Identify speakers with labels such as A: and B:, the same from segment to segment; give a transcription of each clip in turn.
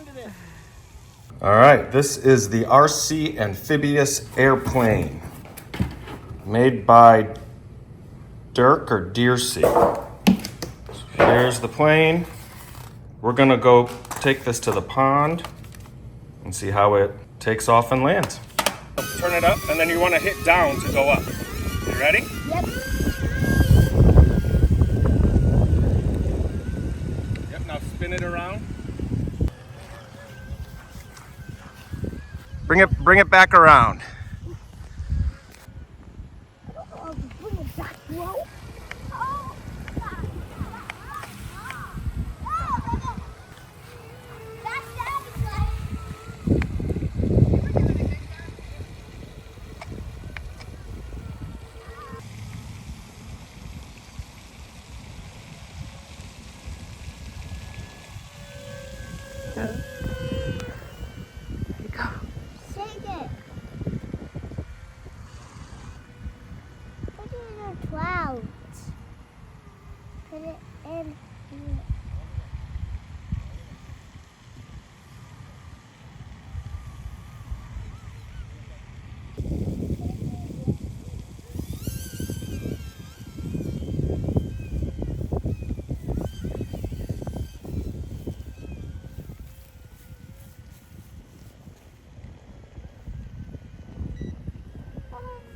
A: into this.
B: All right, this is the RC Amphibious Airplane made by Dirk or Deersea. Here's the plane. We're gonna go take this to the pond and see how it takes off and lands. Turn it up, and then you wanna hit down to go up. You ready?
C: Yep.
B: Yep, now spin it around. Bring it back around.
C: Oh, bring it back, bro. Oh. That's Daddy's way. Shake it. Put it in the clouds. Put it in here.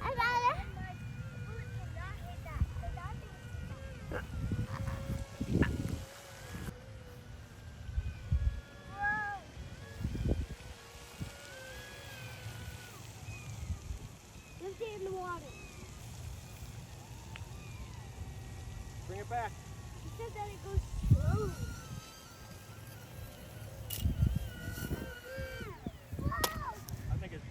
C: I got it. Let's get in the water.
B: Bring it back.
C: He said that it goes